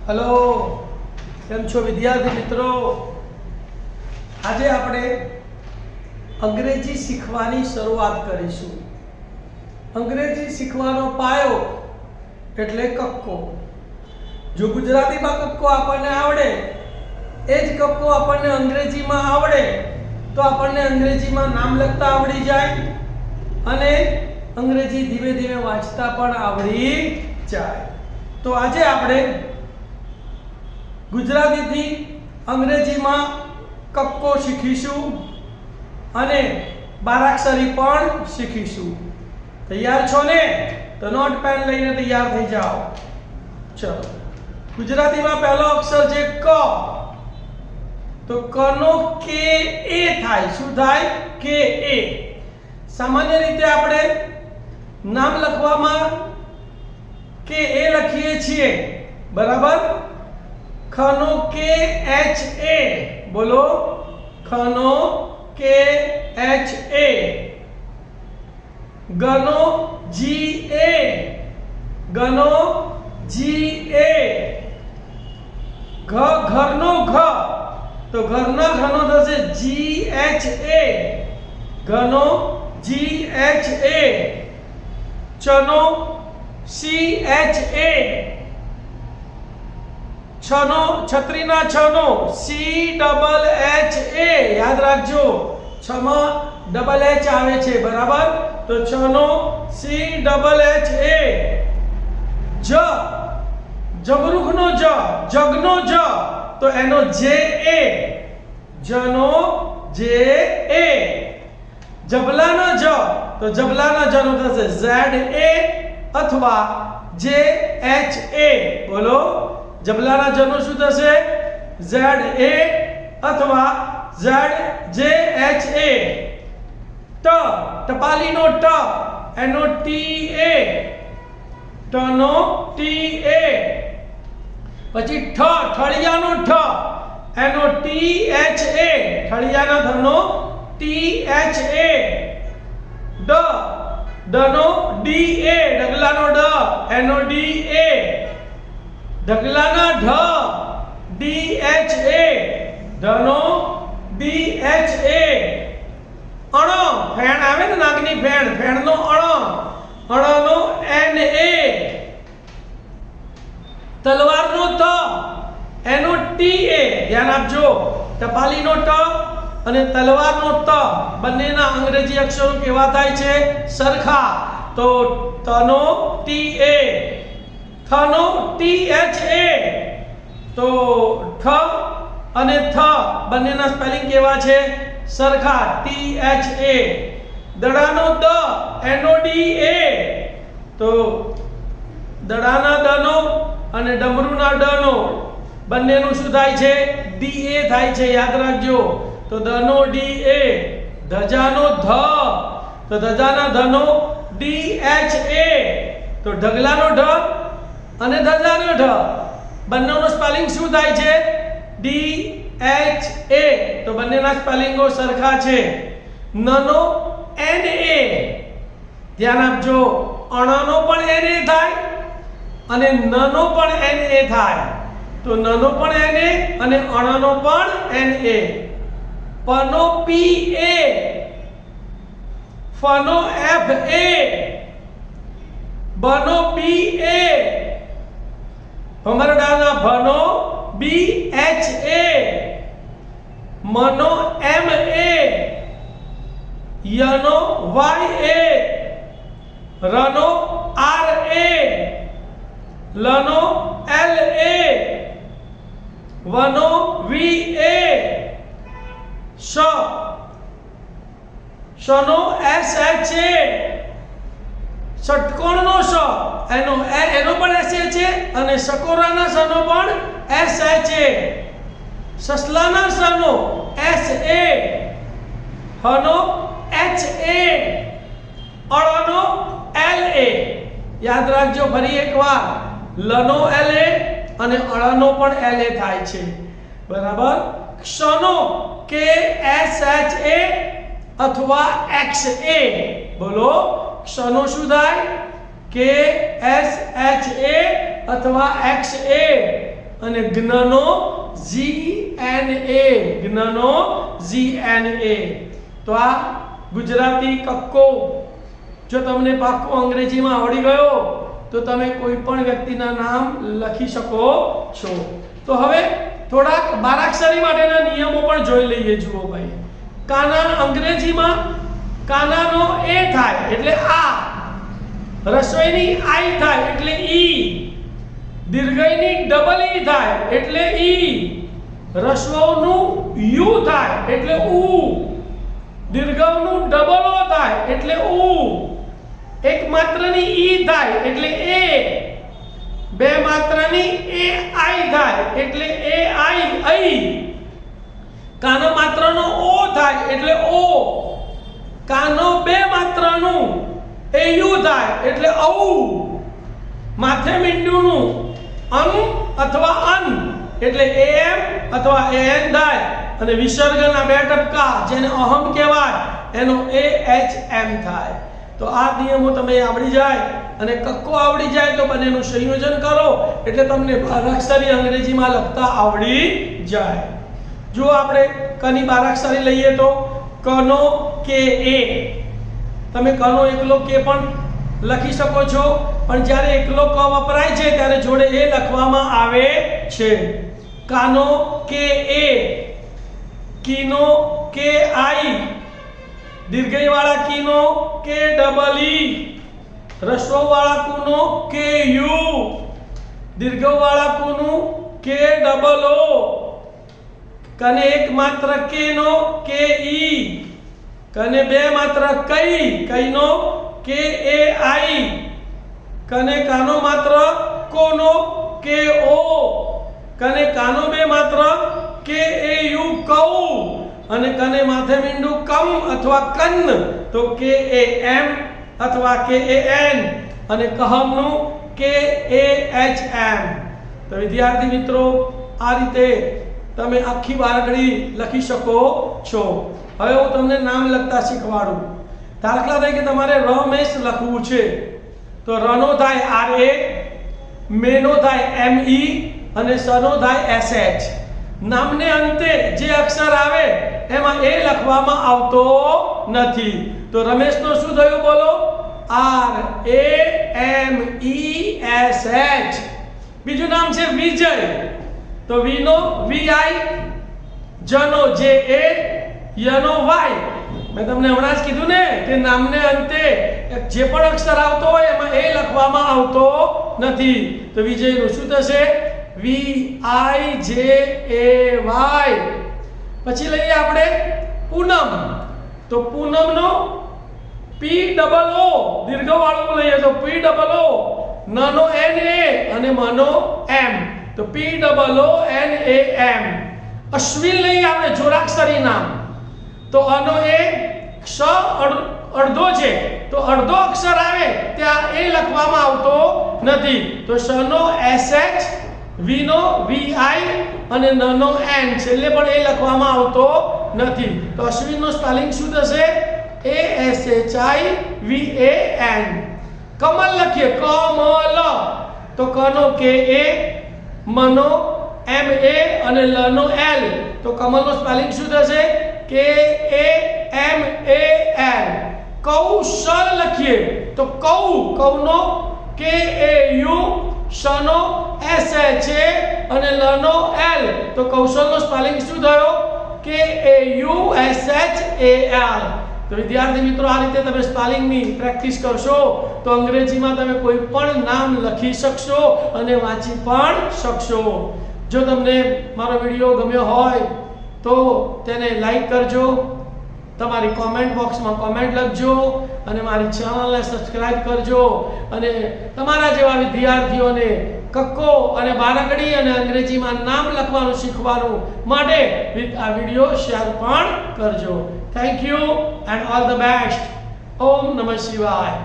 Hello केम छो विद्यार्थी मित्रों। आज આપણે અંગ્રેજી શીખવાની શરૂઆત કરીશું। અંગ્રેજી શીખવાનો પાયો એટલે કક્કો। જો ગુજરાતીમાં કક્કો આપણને આવડે એ જ કક્કો આપણને અંગ્રેજીમાં આવડે તો આપણને અંગ્રેજીમાં નામ લખતા આવડી જાય અને અંગ્રેજી ધીમે ધીમે વાંચતા પણ આવડી જાય। તો આજે આપણે ગુજરાતીથી અંગ્રેજીમાં કક્કો શીખીશું અને બારાક્ષરી પણ શીખીશું। તૈયાર છો ને? તો નોટ પેન લઈને તૈયાર થઈ જાઓ। ચલો, ગુજરાતીમાં પહેલો અક્ષર છે ક, તો ક નો કે એ થાય। શું થાય? કે એ। સામાન્ય રીતે આપણે નામ લખવામાં કે એ લખીએ છીએ, બરાબર। ખ નો કે એચ એ, બોલો। ખ નો કે એચ એ। ગ નો જી એ, ગ નો જી એ। ઘ ઘરનો ઘ, તો ઘરના ઘનો થશે જી એચ એ, ઘનો જી એચ એ। ચ નો સી એચ એ, छ नो छतरीना छ नो सी डबल एच ए, याद राखजो। छ में डबल एच आवे छे, बराबर। तो छ नो सी डबल एच ए। ज जबरुख नो ज, जगनो ज, तो एनो जे ए, जनो जे ए। जबलाना ज, तो जबलाना ज नो थशे जेड ए अथवा जे एच ए, बोलो। जबलाना जनो શું થશે? Z A અથવા Z J H A। ટ ટપાલીનો ટ, એનો T A, ટ નો T A। પછી ઠ ઠળિયાનો ઠ, એનો T H A, ઠળિયાના ધનો T H A। ડ ડનો D A, ડગલાનો ડ, એનો D A। ढगलाना ढ, डी एच ए, ढनो डी एच ए। अण फेण आवे ने नागनी फेण, फेण नो अण, अण नो एन ए। तलवार नो त, एनो टी ए। ध्यान आपजो, टपाली नो ट અને તલવાર નો ત બંનેના અંગ્રેજી અક્ષરો કેવા થાય છે? સરખા। તો ત નો ટી એ, थ नो टी एच ए, तो ठ અને थ બંનેના સ્પેલિંગ કેવા છે? સરખા, टी एच ए। દડાનો દ, એનો डी ए, તો દડાના દ નો અને ડમરુના ડ નો બંનેનું શું થાય છે? डी ए થાય છે, યાદ રાખજો। તો દ નો डी ए। ધજાનો ધ, તો ધજાના ધ નો डी एच ए, તો ઢગલાનો ઢ અને ધજાનો ઢ બંનેનો સ્પેલિંગ શું થાય છે? ડી એચ એ। તો બંનેના સ્પેલિંગો સરખા છે। નનો એન એ, ધ્યાન આપજો। અણનો પણ એન એ થાય અને નનો પણ એન એ થાય। તો નનો પણ એન એ અને અણનો પણ N A. પનો P A, ફનો F A, બનો બી ए, ભમરડાના ભનો બી એચ એ, મનો એમ એ, યનો વાય એ, રનો આર એ, લનો એલ એ, વનો વી એ, શનો એસ એચ એ। ષટકોણનો શ, એનો પણ એસ એ છે અને સકોરાના સનો પણ એસ એચ એ। સસલાના સનો એસ એ, હનો એચ એ, અળનો એલ એ। યાદ રાખજો ફરી એકવાર, લનો એલ એ અને અળનો પણ એલ એ થાય છે, બરાબર। ક્ષનો કે એસ એચ એ અથવા એક્સ એ, બોલો। ક્ષનો શું થાય? કે એસ એચ એ अथवा एक्स ए અને જ્ઞનો GNA, જ્ઞનો GNA. તો આ ગુજરાતી કક્કો જો તમને પાક્કો અંગ્રેજીમાં આવડી ગયો તો તમે કોઈ પણ વ્યક્તિના નામ લખી શકો છો. તો હવે થોડાક બારાક્ષરી માટેના નિયમો પણ જોઈ લઈએ. જુઓ ભાઈ, કાના અંગ્રેજીમાં કાનાનો A થાય એટલે આ, રસોઈની I થાય એટલે ઈ, દીર્ઘઈની ડબલ E થાય એટલે ઈ, રસ્વનું U થાય એટલે ઉ, દીર્ઘવનું ડબલ O થાય એટલે ઉ, એક માત્રની ઈ થાય એટલે એ, બે માત્રની AI થાય એટલે AI અઈ, કાનો માત્રનો ઓ થાય એટલે ઓ, કાનો બે માત્રનું AU થાય એટલે ઔ, માથે મીંડુંનું અમ અથવા અન એટલે AM અથવા AN થાય, અને વિસર્ગના બે ટપકા જેને અહમ કહેવાય એનો AHM થાય. તો આ નિયમો તમે આવડી જાય અને કક્કો આવડી જાય તો બંનેનું સંયોજન કરો એટલે તમને બારાક્ષરી અંગ્રેજીમાં લખતા આવડી જાય. જો આપણે કની બારાક્ષરી લઈએ તો કનો કે એ, તમે કનો એકલો કે પણ લખી શકો છો, પણ જ્યારે એકલો ક વપરાય છે ત્યારે જોડે એ લખવામાં આવે છે. કાનો કે એ, કીનો કે આઈ, દીર્ઘઈ વાળા કીનો કે ડબલ ઈ, રસ્વ વાળા કુનો કે યુ, દીર્ઘ વાળા કુનું કે ડબલ ઓ, કને એક માત્ર કેનો કે ઈ, કને બે માત્ર કઈ, કઈનો કે એ આઈ, કને કાનો માત્ર કોનો કે ઓ, કને કાનો બે માત્ર કે એ યુ કઉ, અને કને માથે મીંડું કમ અથવા કન તો કે એ એમ અથવા કે એ એન, અને કહમનું કે એ એચ એમ. તો વિદ્યાર્થી મિત્રો, આ રીતે તમે આખી બારાકડી લખી શકો છો. હવે હું તમને નામ લખતા શીખવાડું. દાખલા તરીકે તમારે રમેશ લખવું છે તો રનો થાય RA, મેનો થાય ME અને સનો થાય SH. નામને અંતે જે અક્ષર આવે એમાં એ લખવામાં આવતો નથી. તો રમેશનો શું થયું બોલો? RAMESH. બીજું નામ છે વિજય, તો વીનો VI, જનો JA, યનો Y. મેં તમને હમણાં જ કીધું ને કે નામને અંતે જે પણ અક્ષર આવતો હોય એમાં એ લખવામાં આવતો નથી. તો વિજયનું શું થશે? VIJAY. પછી લઈએ આપણે પૂનમ, તો પૂનમનો POO, દીર્ઘ વાળું લઈએ તો POO, નનો NA અને મનો M, તો POONAM. અશ્વિન લઈએ આપણે જોડાક્ષરી નામ, તો અનો એ ક્ષ અડધો છે તો અડધો અક્ષર આવે ત્યાં એ લખવામાં આવતો નથી. તો શનો SH, વીનો VI અને નનો N, છેલ્લે પણ એ લખવામાં આવતો નથી. તો અશ્વિનનું સ્પેલિંગ શું થશે? ASHIVAN. કમલ લખીએ કમલ, તો કનો KA, મનો MA અને લનો L, તો કમલનું સ્પેલિંગ શું થશે? KAMAL. કૌશલ લખીએ તો કૌનો KAU, શનો SHA અને લનો L, તો કૌશલનો સ્પેલિંગ શું થયો? KAUSHAL. તો વિદ્યાર્થી મિત્રો, આ રીતે તમે સ્પેલિંગની પ્રેક્ટિસ કરશો તો અંગ્રેજીમાં તમે કોઈ પણ નામ લખી શકશો અને વાંચી પણ શકશો. જો તમને મારો વિડીયો ગમ્યો હોય તો તેને લાઈક કરજો, તમારી કોમેન્ટ બોક્સમાં કોમેન્ટ લખજો અને મારી ચેનલને સબસ્ક્રાઇબ કરજો. અને તમારા જેવા વિદ્યાર્થીઓને કક્કો અને બારાકડી અને અંગ્રેજીમાં નામ લખવાનું શીખવાનું માટે આ વિડીયો શેર પણ કરજો. Thank you and all the best. ઓમ નમઃ શિવાય.